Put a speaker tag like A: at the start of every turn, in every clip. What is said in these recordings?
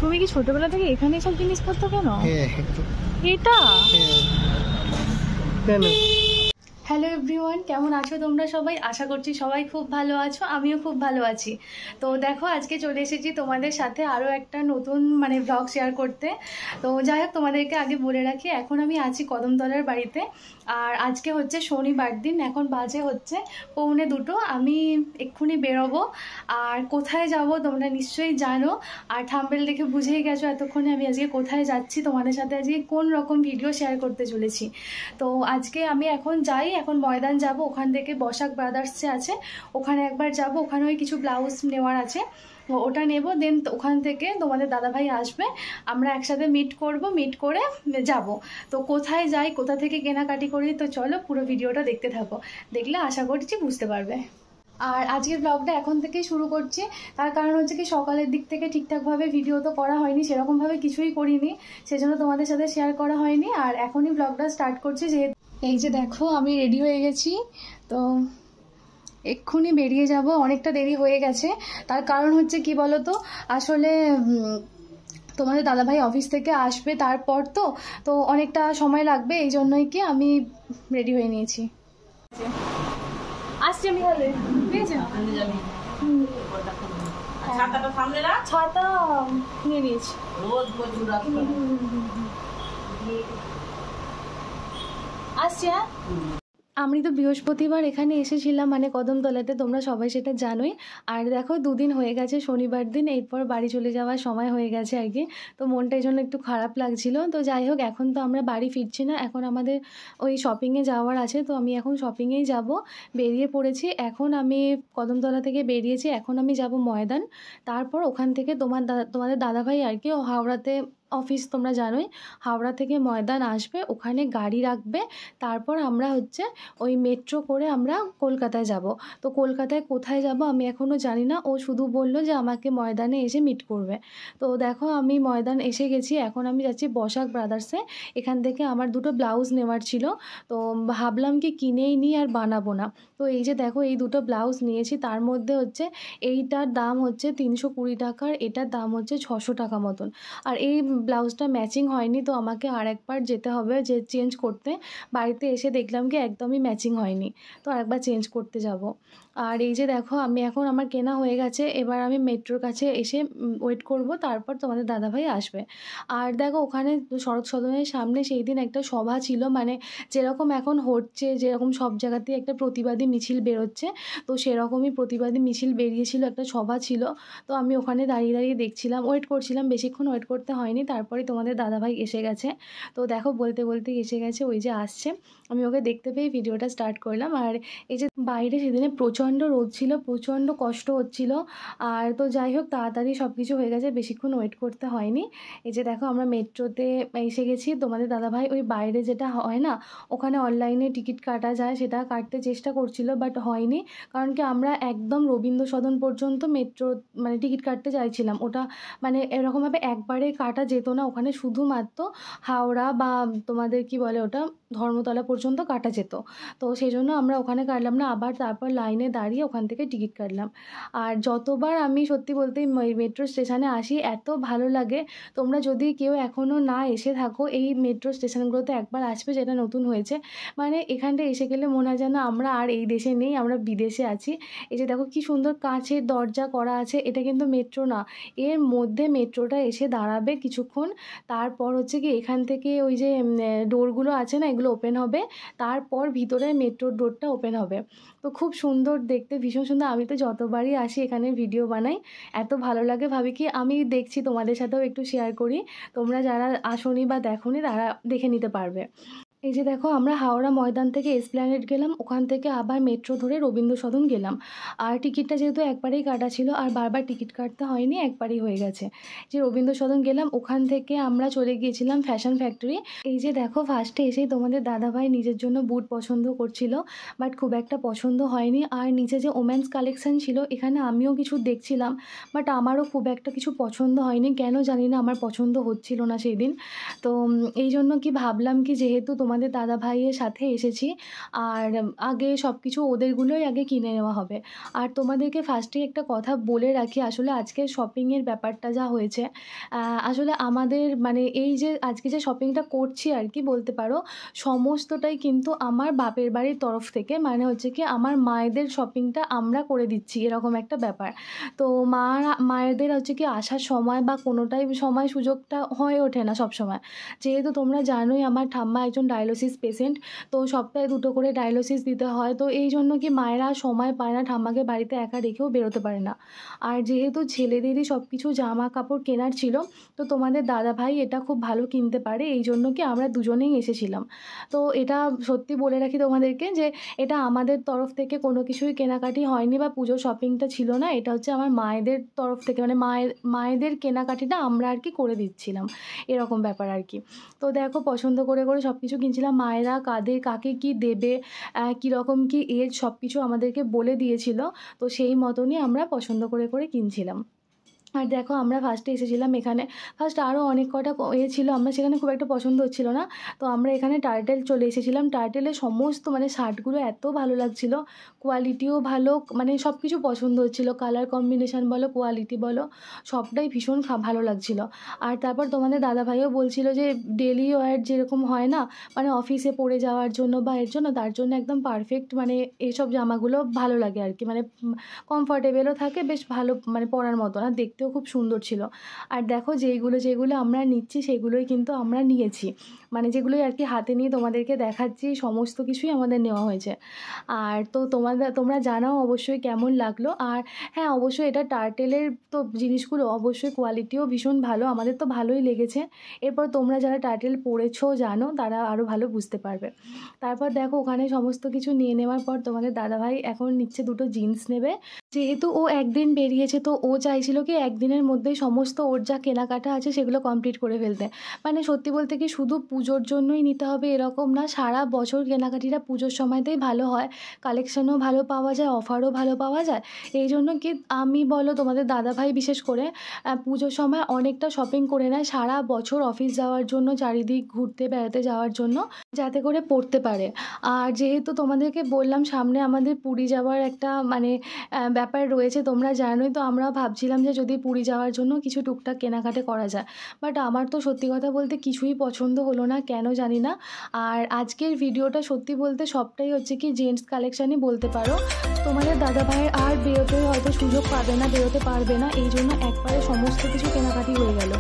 A: তুমি কি ছোটবেলা থেকে এখানে সব জিনিসপত্র কেন? এটা কেন? হ্যালো এভরিওয়ান, কেমন আছো তোমরা সবাই? আশা করছি সবাই খুব ভালো আছো, আমিও খুব ভালো আছি। তো দেখো, আজকে চলে এসেছি তোমাদের সাথে আরও একটা নতুন ব্লগ শেয়ার করতে। তো যাই হোক, তোমাদেরকে আগে বলে রাখি, এখন আমি আছি কদমতলার বাড়িতে। আর আজকে হচ্ছে শনিবার দিন, এখন বাজে হচ্ছে 1:45। আমি এক্ষুনি বেরোবো। আর কোথায় যাব তোমরা নিশ্চয়ই জানো, আর থাম্বনেল দেখে বুঝেই গেছো এতক্ষণে আমি আজকে কোথায় যাচ্ছি, তোমাদের সাথে আজকে কোন রকম ভিডিও শেয়ার করতে চলেছি। তো আজকে আমি এখন এখন ময়দান যাব, ওখান থেকে বসাক ব্রাদার্স আছে ওখানে একবার যাব, ওখানে ওই কিছু ব্লাউজ নেওয়ার আছে, ওটা নেব। দেন ওখান থেকে তোমাদের দাদাভাই আসবে, আমরা একসাথে মিট করব, মিট করে যাব। তো কোথায় যাই, কোথা থেকে কেনাকাটি করি, তো চলো পুরো ভিডিওটা দেখতে থাকো, দেখলে আশা করছি বুঝতে পারবে। আর আজকের ব্লগটা এখন থেকেই শুরু করছি, তার কারণ হচ্ছে কি, সকালের দিক থেকে ঠিকঠাকভাবে ভিডিও তো করা হয়নি, সেরকমভাবে কিছুই করিনি, সেজন্য তোমাদের সাথে শেয়ার করা হয়নি। আর এখনই ব্লগটা স্টার্ট করছি। যেহেতু এই যে দেখো, আমি রেডি হয়ে গেছি, তো এক্ষুনি বেরিয়ে যাব, অনেকটা দেরি হয়ে গেছে। তার কারণ হচ্ছে কি বলো তো, আসলে তোমাদের দাদাভাই অফিস থেকে আসবে তারপর, তো অনেকটা সময় লাগবে, এই জন্যই কি আমি রেডি হয়ে নিয়েছি। আসছি আমি, তাহলে ছাতা নিয়ে নিয়েছি। আসছি, হ্যাঁ। আমি তো বৃহস্পতিবার এখানে এসেছিলাম, কদমতলাতে, তোমরা সবাই সেটা জানোই। আর দেখো, 2 দিন হয়ে গেছে, শনিবার দিন, এরপর বাড়ি চলে যাওয়ার সময় হয়ে গেছে আর কি। তো মনটা এই জন্য একটু খারাপ লাগছিল। তো যাই হোক, এখন তো আমরা বাড়ি ফিরছি না, এখন আমাদের ওই শপিংয়ে যাওয়ার আছে, তো আমি এখন শপিংয়েই যাব, বেরিয়ে পড়েছি। এখন আমি কদমতলা থেকে বেরিয়েছি, এখন আমি যাব ময়দান। তারপর ওখান থেকে তোমাদের দাদাভাই আর কি, হাওড়াতে অফিস, তোমরা জানোই, হাওড়া থেকে ময়দান আসবে, ওখানে গাড়ি রাখবে। তারপর আমরা হচ্ছে ওই মেট্রো করে আমরা কলকাতায় যাব। তো কলকাতায় কোথায় যাব আমি এখনও জানি না, ও শুধু বলল যে আমাকে ময়দানে এসে মিট করবে। তো দেখো, আমি ময়দান এসে গেছি, এখন আমি যাচ্ছি বসাক ব্রাদার্সে। এখান থেকে আমার 2টো ব্লাউজ নেওয়ার ছিল, তো ভাবলাম কি কিনেই নিই আর বানাবো না। তো এই যে দেখো, এই 2টো ব্লাউজ নিয়েছি, তার মধ্যে হচ্ছে এইটার দাম হচ্ছে 320 টাকার, এটার দাম হচ্ছে 600 টাকা মতন। আর এই ব্লাউজটা ম্যাচিং হয়নি, তো আমাকে আর একবার যেতে হবে যে চেঞ্জ করতে। বাড়িতে এসে দেখলাম কি একদমই ম্যাচিং হয়নি, তো আরেকবার চেঞ্জ করতে যাব। আর এই যে দেখো, আমার কেনা হয়ে গেছে, এবার আমি মেট্রোর কাছে এসে ওয়েট করব, তারপর তোমাদের দাদাভাই আসবে। আর দেখো, ওখানে শরৎ সদনের সামনে সেই দিন একটা সভা ছিল, যেরকম এখন হচ্ছে, যেরকম সব জায়গাতেই একটা প্রতিবাদী মিছিল বেরোচ্ছে, তো সেরকমই প্রতিবাদী মিছিল বেরিয়েছিল, একটা সভা ছিল। তো আমি ওখানে দাঁড়িয়ে দাঁড়িয়ে দেখছিলাম, ওয়েট করছিলাম, বেশিক্ষণ ওয়েট করতে হয়নি, তারপরে তোমাদের দাদাভাই এসে গেছে। তো দেখো, বলতে বলতেই এসে গেছে, ওই যে আসছে, আমি ওকে দেখতে পেয়ে ভিডিওটা স্টার্ট করলাম। আর এই যে বাইরে সেদিনে প্রচণ্ড রোদ ছিল, প্রচণ্ড কষ্ট হচ্ছিল। আর তো যাই হোক, তাড়াতাড়ি সব কিছু হয়ে গেছে, বেশিক্ষণ ওয়েট করতে হয়নি। এই যে দেখো, আমরা মেট্রোতে এসে গেছি। তোমাদের দাদাভাই ওই বাইরে যেটা হয় না, ওখানে অনলাইনে টিকিট কাটা যায়, সেটা কাটতে চেষ্টা করছিল, বাট হয়নি। কারণ কি, আমরা একদম রবীন্দ্র সদন পর্যন্ত মেট্রো টিকিট কাটতে চাইছিলাম, ওটা এরকমভাবে একবারে কাটা যেত না, ওখানে শুধুমাত্র হাওড়া বা তোমাদের কি বলে ওটা, ধর্মতলা পর্যন্ত কাটা যেত। তো সেই জন্য আমরা ওখানে কাটলাম না, আবার তারপর লাইনে দাঁড়িয়ে ওখান থেকে টিকিট কাটলাম। আর যতবার আমি সত্যি বলতে মেট্রো স্টেশনে আসি, এত ভালো লাগে। তোমরা যদি কেউ এখনও না এসে থাকো, এই মেট্রো স্টেশনগুলোতে একবার আসবে, যেটা নতুন হয়েছে, এখানটা এসে গেলে মনে হয় যেন আমরা আর এই দেশে নেই, আমরা বিদেশে আছি। এই যে দেখো, কি সুন্দর কাঁচের দরজা করা আছে, এটা কিন্তু মেট্রো না, এর মধ্যে মেট্রোটা এসে দাঁড়াবে কিছুক্ষণ, তারপর হচ্ছে কি এখান থেকে ওই যে ডোরগুলো আছে না, এগুলো ওপেন হবে, তারপর ভিতরে মেট্রোর ডোরটা ওপেন হবে। তো খুব সুন্দর দেখতে, ভীষণ সুন্দর। আমি তো যতবারই আসি এখানে ভিডিও বানাই, এত ভালো লাগে, ভাবি কি আমি দেখছি তোমাদের সাথেও একটু শেয়ার করি, তোমরা যারা আসোনি বা দেখোনি তারা দেখে নিতে পারবে। এই যে দেখো, আমরা হাওড়া ময়দান থেকে এসপ্ল্যানেড গেলাম, ওখান থেকে আবার মেট্রো ধরে রবীন্দ্র সদন গেলাম। আর টিকিটটা যেহেতু একবারেই কাটা ছিল, আর বারবার টিকিট কাটতে হয়নি, একবারই হয়ে গেছে। যে রবীন্দ্র সদন গেলাম, ওখান থেকে আমরা চলে গিয়েছিলাম ফ্যাশন ফ্যাক্টরি। এই যে দেখো, ফার্স্টে এসেই তোমাদের দাদাভাই নিজের জন্য বুট পছন্দ করছিল, বাট খুব একটা পছন্দ হয়নি। আর নিচে যে ওমেন্স কালেকশান ছিল, এখানে আমিও কিছু দেখছিলাম, বাট আমারও খুব একটা কিছু পছন্দ হয়নি, কেন জানি না, আমার পছন্দ হচ্ছিল না সেই দিন। তো এই জন্য কি ভাবলাম কি, যেহেতু তোমাদের দাদা ভাইয়ের সাথে এসেছি। আর আগে সব কিছু ওদেরগুলোই আগে কিনে নেওয়া হবে। আর তোমাদেরকে ফার্স্টেই একটা কথা বলে রাখি, আসলে আজকে শপিংয়ের ব্যাপারটা যা হয়েছে, আসলে আমাদের মানে এই যে আজকে যে শপিংটা করছি আর কি বলতে পারো, সমস্তটাই কিন্তু আমার বাপের বাড়ির তরফ থেকে, মানে হচ্ছে কি আমার মায়েদের শপিংটা আমরা করে দিচ্ছি, এরকম একটা ব্যাপার। তো মায়েদের হচ্ছে কি আসার সময় বা কোনোটাই সময় সুযোগটা হয়ে ওঠে না সবসময়। যেহেতু তোমরা জানোই আমার ঠাম্মা একজন ডায়ালিসিস পেশেন্ট, তো সপ্তাহে 2টো করে ডায়ালিসিস দিতে হয়। তো এই জন্য কি মায়েরা সময় পায় না, ঠাম্মাকে বাড়িতে একা রেখেও বেরোতে পারে না। আর যেহেতু ছেলেদেরই সব কিছু জামা কাপড় কেনার ছিল, তো তোমাদের দাদাভাই এটা খুব ভালো কিনতে পারে, এই জন্য কি আমরা দুজনেই এসেছিলাম। তো এটা সত্যি বলে রাখি তোমাদেরকে যে এটা আমাদের তরফ থেকে কোনো কিছুই কেনাকাটি হয়নি বা পুজোর শপিংটা ছিল না। এটা হচ্ছে আমার মায়েদের তরফ থেকে, মানে মায়েদের কেনাকাটিটা আমরা আর কি করে দিচ্ছিলাম, এরকম ব্যাপার আর কি। তো দেখো পছন্দ করে সব কিছু কিনছিলাম। মায়েরা কাকে কী দেবে, কীরকম কী এজ সব কিছু আমাদেরকে বলে দিয়েছিল। তো সেই মতনই আমরা পছন্দ করে কিনছিলাম। আর দেখো আমরা ফার্স্টে এসেছিলাম এখানে, ফার্স্ট আরও অনেক কটা ছিল, আমরা সেখানে খুব একটা পছন্দ হচ্ছিল না। তো আমরা এখানে টার্টেল চলে এসেছিলাম। টার্টেলের সমস্ত মানে শার্টগুলো এত ভালো লাগছিলো, কোয়ালিটিও ভালো, মানে সব কিছু পছন্দ হচ্ছিলো, কালার কম্বিনেশান বলো, কোয়ালিটি বলো, সবটাই ভীষণ ভালো লাগছিলো। আর তারপর তোমাদের দাদাভাইও বলছিল যে ডেলি ওয়্যার যেরকম হয় না, মানে অফিসে পরে যাওয়ার জন্য বা এর জন্য, তার জন্য একদম পারফেক্ট, মানে এসব জামাগুলো ভালো লাগে আর কি, মানে কমফর্টেবলও থাকে, বেশ ভালো মানে পরার মতো, আর দেখতেও খুব সুন্দর ছিল। আর দেখো যেগুলো আমরা নিচ্ছি সেগুলোই কিন্তু আমরা নিয়েছি, মানে যেগুলোই আর কি হাতে নিয়ে তোমাদেরকে দেখাচ্ছি, সমস্ত কিছুই আমাদের নেওয়া হয়েছে। আর তো তোমরা জানাও অবশ্যই কেমন লাগলো। আর হ্যাঁ, অবশ্যই এটা টার্টেলের তো জিনিসগুলো অবশ্যই কোয়ালিটিও ভীষণ ভালো, আমাদের তো ভালোই লেগেছে। এরপর তোমরা যারা টার্টেল পরেছো জানো, তারা আরও ভালো বুঝতে পারবে। তারপর দেখো ওখানে সমস্ত কিছু নিয়ে নেওয়ার পর তোমাদের দাদাভাই এখন নিচ্ছে 2টো জিন্স নেবে। যেহেতু ও একদিন বেরিয়েছে, তো ও চাইছিল কি একদিনের মধ্যেই সমস্ত ওর যা কেনাকাটা আছে সেগুলো কমপ্লিট করে ফেলতে। মানে সত্যি বলতে কি শুধু পুজোর জন্যই নিতে হবে এরকম না, সারা বছর কেনাকাটিটা পুজোর সময়তেই ভালো হয়, কালেকশানও ভালো পাওয়া যায়, অফারও ভালো পাওয়া যায়। এই জন্য কি আমি বলো তোমাদের দাদাভাই বিশেষ করে পুজোর সময় অনেকটা শপিং করে নেয় সারা বছর অফিস যাওয়ার জন্য, চারিদিক ঘুরতে বেড়াতে যাওয়ার জন্য, যাতে করে পরতে পারে। আর যেহেতু তোমাদেরকে বললাম সামনে আমাদের পুরী যাওয়ার একটা মানে ব্যাপার রয়েছে, তোমরা জানোই, তো আমরাও ভাবছিলাম যে যদি পুরী যাওয়ার জন্য কিছু টুকটাক কেনাকাটা করা যায়। বাট আমার তো সত্যি কথা বলতে কিছুই পছন্দ হলো না, কেন জানি না। আর আজকের ভিডিওটা সত্যি বলতে সবটাই হচ্ছে কি জেন্টস কালেকশানই বলতে পারো। তোমাদের দাদাভাইয়ের আর বেরোতে হয়তো সুযোগ পাবে না, বেরোতে পারবে না, এই জন্য একবারে সমস্ত কিছু কেনাকাটি হয়ে গেল।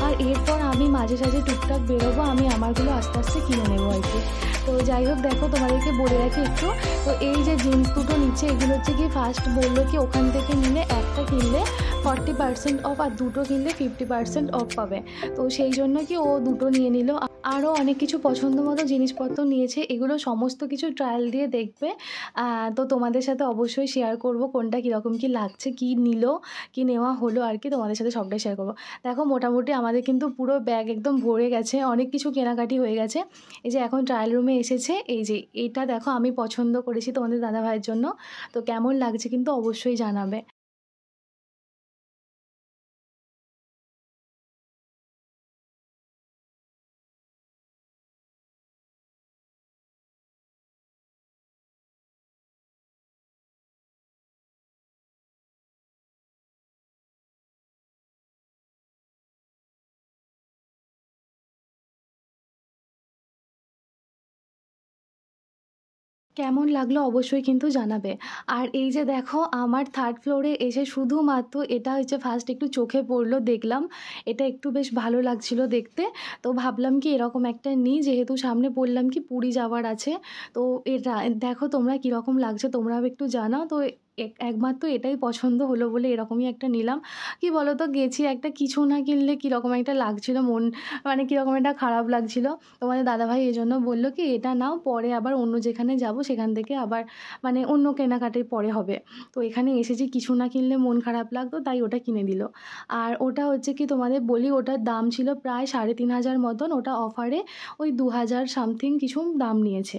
A: আর এরপর আমি মাঝে সাঝে টুকটাক বেরোবো, আমি আমারগুলো আস্তে আস্তে কিনে নেবো আর কি। তো যাই হোক দেখো তোমাদেরকে বলে রাখি একটু, তো এই যে জিন্স দুটো নিচ্ছে এগুলো হচ্ছে কি ফার্স্ট বললো কি ওখান থেকে নিলে একটা কিনলে 40% অফ, আর দুটো কিনলে 50% অফ পাবে। তো সেই জন্য কি ও দুটো নিয়ে নিল। আরও অনেক কিছু পছন্দ মতো জিনিসপত্র নিয়েছে, এগুলো সমস্ত কিছু ট্রায়াল দিয়ে দেখবে। তো তোমাদের সাথে অবশ্যই শেয়ার করব কোনটা কীরকম কী লাগছে, কী নিল, কী নেওয়া হলো আর কি, তোমাদের সাথে সবটাই শেয়ার করব। দেখো মোটামুটি আমাদের কিন্তু পুরো ব্যাগ একদম ভরে গেছে, অনেক কিছু কেনাকাটি হয়ে গেছে। এই যে এখন ট্রায়াল রুমে এসেছে, এই যে এটা দেখো আমি পছন্দ করেছি তোমাদের দাদাভাইয়ের জন্য, তো কেমন লাগছে কিন্তু অবশ্যই জানাবে। কেমন লাগলো অবশ্যই কিন্তু জানাবে। আর এই যে দেখো আমার 3rd ফ্লোরে এসে শুধুমাত্র এটা হচ্ছে ফার্স্ট একটু চোখে পড়লো, দেখলাম এটা একটু বেশ ভালো লাগছিল দেখতে। তো ভাবলাম কি এরকম একটা নিই, যেহেতু সামনে বললাম কি পুরী যাওয়ার আছে। তো এটা দেখো তোমরা কীরকম লাগছে তোমরাও একটু জানাও। তো একমাত্র এটাই পছন্দ হলো বলে এরকমই একটা নিলাম। কি বলো তো গেছি একটা কিছু না কিনলে কীরকম একটা লাগছিল, মন মানে কীরকম একটা খারাপ লাগছিল। তোমাদের দাদাভাই এজন্য বলল কি এটা নাও, পরে আবার অন্য যেখানে যাব সেখান থেকে আবার মানে অন্য কেনাকাটি পরে হবে। তো এখানে এসেছি কিছু না কিনলে মন খারাপ লাগতো, তাই ওটা কিনে দিল। আর ওটা হচ্ছে কি তোমাদের বলি, ওটার দাম ছিল প্রায় 3,500 মতন, ওটা অফারে ওই 2,000 সামথিং কিছু দাম নিয়েছে।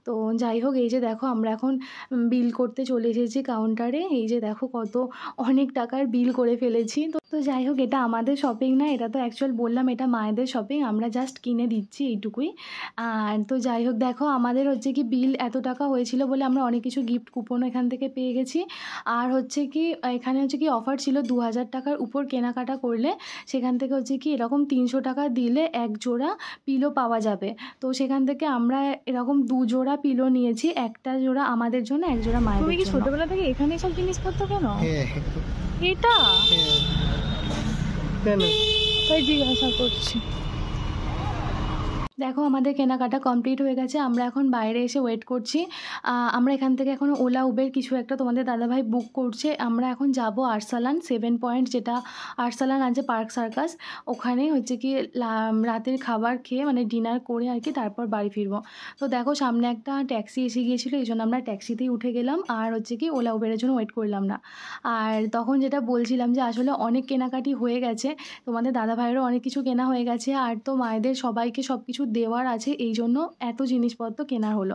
A: তো যাই হোক এই যে দেখো আমরা এখন বিল করতে চলে এসেছি কাউন্টারে, এই যে দেখো অনেক টাকার বিল করে ফেলেছি। তো তো যাই হোক, এটা আমাদের শপিং না, এটা তো অ্যাকচুয়াল বললাম এটা মায়েদের শপিং, আমরা জাস্ট কিনে দিচ্ছি এইটুকুই। আর তো যাই হোক দেখো, আমাদের হচ্ছে কি বিল এত টাকা হয়েছিল বলে আমরা অনেক কিছু গিফট কুপনও এখান থেকে পেয়ে গেছি। আর হচ্ছে কি এখানে হচ্ছে কি অফার ছিল 2000 টাকার উপর কেনাকাটা করলে সেখান থেকে হচ্ছে কি এরকম 300 টাকা দিলে এক জোড়া পিলো পাওয়া যাবে। তো সেখান থেকে আমরা এরকম 2 জোড়া পিলো নিয়েছি, একটা জোড়া আমাদের জন্য, এক জোড়া মায়েদের জন্য। তুমি কি ছোটবেলা থেকে এখানেই সব জিনিসপত্র কেন? এটা কেন তাই জিজ্ঞাসা করছি। দেখো আমাদের কেনাকাটা কমপ্লিট হয়ে গেছে, আমরা এখন বাইরে এসে ওয়েট করছি। আমরা এখান থেকে এখন ওলা উবের কিছু একটা তোমাদের দাদাভাই বুক করছে। আমরা এখন যাব আরসালান 7 পয়েন্ট, যেটা আরসালান আছে পার্ক সার্কাস, ওখানে হচ্ছে কি রাতের খাবার খেয়ে মানে ডিনার করে আর কি তারপর বাড়ি ফিরবো। তো দেখো সামনে একটা ট্যাক্সি এসে গিয়েছিলো, এই জন্য আমরা ট্যাক্সিতেই উঠে গেলাম আর হচ্ছে কি ওলা উবেরের জন্য ওয়েট করলাম না। আর তখন যেটা বলছিলাম যে আসলে অনেক কেনাকাটি হয়ে গেছে, তোমাদের দাদাভাইয়েরও অনেক কিছু কেনা হয়ে গেছে, আর তো মায়েদের সবাইকে সব কিছু দেওয়ার আছে, এই জন্য এত জিনিসপত্র কেনা হলো।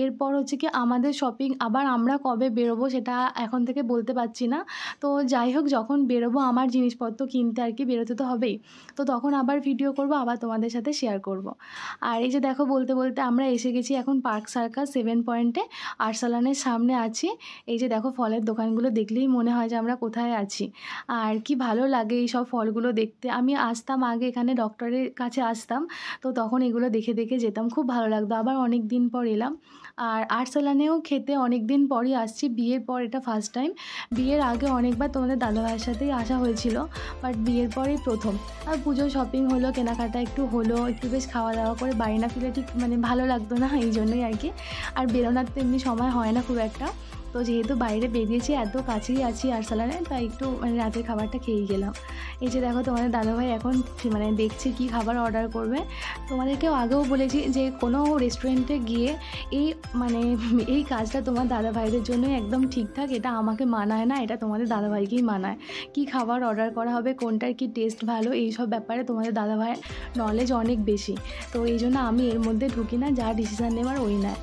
A: এরপর হচ্ছে কি আমাদের শপিং আবার আমরা কবে বেরোবো সেটা এখন থেকে বলতে পারছি না। তো যাই হোক, যখন বেরোবো আমার জিনিসপত্র কিনতে আর কি বেরোতে তো হবেই, তো তখন আবার ভিডিও করব, আবার তোমাদের সাথে শেয়ার করব। আর এই যে দেখো বলতে বলতে আমরা এসে গেছি এখন পার্ক সার্কাস 7 পয়েন্টে, আরসালানের সামনে আছি। এই যে দেখো ফলের দোকানগুলো দেখলেই মনে হয় যে আমরা কোথায় আছি। আর কি ভালো লাগে এই সব ফলগুলো দেখতে। আমি আসতাম আগে এখানে ডক্টরের কাছে আসতাম, তো তখন এগুলো দেখে দেখে যেতাম, খুব ভালো লাগতো। আবার অনেক দিন পর এলাম। আর আরসালানেও খেতে অনেক দিন পরই আসছি, বিয়ের পর এটা ফার্স্ট টাইম। বিয়ের আগে অনেকবার তোমাদের দাদাভাইয়ের সাথেই আসা হয়েছিল, বাট বিয়ের পরেই প্রথম। আর পুজোর শপিং হলো, কেনাকাটা একটু হলো, একটু বেশ খাওয়া দাওয়া করে বাড়ি না ফিরে ঠিক মানে ভালো লাগতো না, এই জন্যই আর কি। আর বেরোনোর তো এমনি সময় হয় না খুব একটা, তো যেহেতু বাইরে বেরিয়েছি এত কাছেই আছি আরসালানে, তাই একটু মানে রাতের খাবারটা খেয়েই গেলাম। এই যে দেখো তোমাদের দাদাভাই এখন মানে দেখছে কি খাবার অর্ডার করবে। তোমাদেরকেও আগেও বলেছি যে কোনো রেস্টুরেন্টে গিয়ে এই মানে এই কাজটা তোমার দাদাভাইদের জন্যই একদম ঠিকঠাক, এটা আমাকে মানায় না, এটা তোমাদের দাদাভাইকেই মানায়। কি খাবার অর্ডার করা হবে, কোনটার কি টেস্ট ভালো, এই সব ব্যাপারে তোমাদের দাদাভাইয়ের নলেজ অনেক বেশি, তো এই জন্য আমি এর মধ্যে ঢুকি না, যা ডিসিশান নেওয়ার ওই নেয়।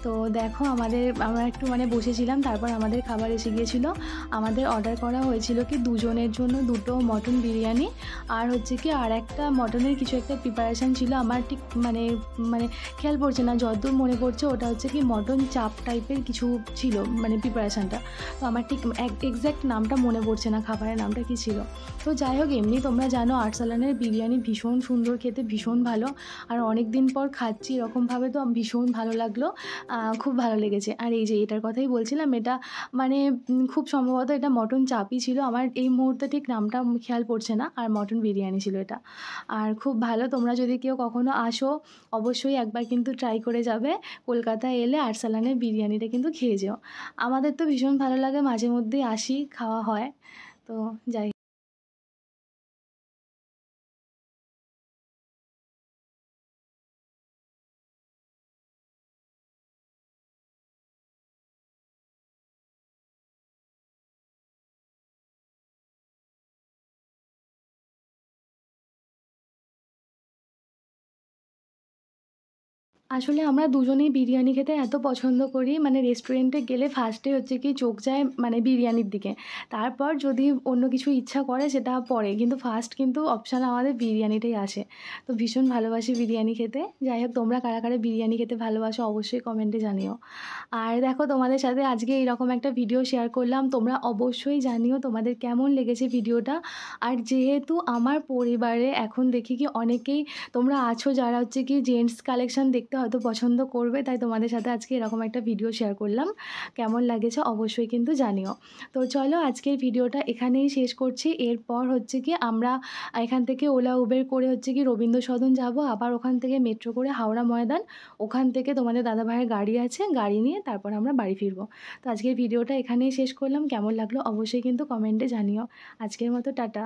A: তো দেখো আমরা একটু মানে বসেছিলাম, তারপর আমাদের খাবার এসে গিয়েছিলো। আমাদের অর্ডার করা হয়েছিল কি দুজনের জন্য 2টো মটন বিরিয়ানি, আর হচ্ছে কি আর একটা মটনের কিছু একটা প্রিপারেশান ছিল, আমার ঠিক মানে মানে খেয়াল পড়ছে না, যতদূর মনে পড়ছে ওটা হচ্ছে কি মটন চাপ টাইপের কিছু ছিল মানে প্রিপারেশানটা। তো আমার ঠিক এক্স্যাক্ট নামটা মনে পড়ছে না, খাবারের নামটা কী ছিল। তো যাই হোক, এমনি তোমরা জানো আরসালানের বিরিয়ানি ভীষণ সুন্দর খেতে, ভীষণ ভালো। আর অনেক দিন পর খাচ্ছি এরকমভাবে, তো ভীষণ ভালো লাগলো, খুব ভালো লেগেছে। আর এই যে এটার কথাই বলছিলাম, এটা মানে খুব সম্ভবত এটা মটন চাপই ছিল, আমার এই মুহূর্তে ঠিক নামটা খেয়াল পড়ছে না, আর মটন বিরিয়ানি ছিল এটা। আর খুব ভালো, তোমরা যদি কেউ কখনো আসো অবশ্যই একবার কিন্তু ট্রাই করে যাবে, কলকাতায় এলে আরসালানের বিরিয়ানিটা কিন্তু খেয়ে যেও। আমাদের তো ভীষণ ভালো লাগে, মাঝে মধ্যেই আসি, খাওয়া হয়। তো যাই আসলে আমরা দুজনেই বিরিয়ানি খেতে এত পছন্দ করি, মানে রেস্টুরেন্টে গেলে ফার্স্টে হচ্ছে কি চোখ যায় মানে বিরিয়ানির দিকে, তারপর যদি অন্য কিছু ইচ্ছা করে সেটা পরে, কিন্তু ফার্স্ট কিন্তু অপশান আমাদের বিরিয়ানিটাই আসে। তো ভীষণ ভালোবাসি বিরিয়ানি খেতে। যাই হোক, তোমরা কারা কারা বিরিয়ানি খেতে ভালোবাসো অবশ্যই কমেন্টে জানিও। আর দেখো তোমাদের সাথে আজকে এইরকম একটা ভিডিও শেয়ার করলাম, তোমরা অবশ্যই জানিও তোমাদের কেমন লেগেছে ভিডিওটা। আর যেহেতু আমার পরিবারে এখন দেখি কি অনেকেই তোমরা আছো যারা হচ্ছে কি জেন্টস কালেকশন দেখতে হয়তো পছন্দ করবে, তাই তোমাদের সাথে আজকে এরকম একটা ভিডিও শেয়ার করলাম। কেমন লাগেছে অবশ্যই কিন্তু জানিও। তো চলো আজকের ভিডিওটা এখানেই শেষ করছি। এরপর হচ্ছে কি আমরা এখান থেকে ওলা উবের করে হচ্ছে কি রবীন্দ্র সদন যাব, আবার ওখান থেকে মেট্রো করে হাওড়া ময়দান, ওখান থেকে তোমাদের দাদাভাইয়ের গাড়ি আছে, গাড়ি নিয়ে তারপর আমরা বাড়ি ফিরবো। তো আজকের ভিডিওটা এখানেই শেষ করলাম, কেমন লাগলো অবশ্যই কিন্তু কমেন্টে জানিও। আজকের মতো টাটা।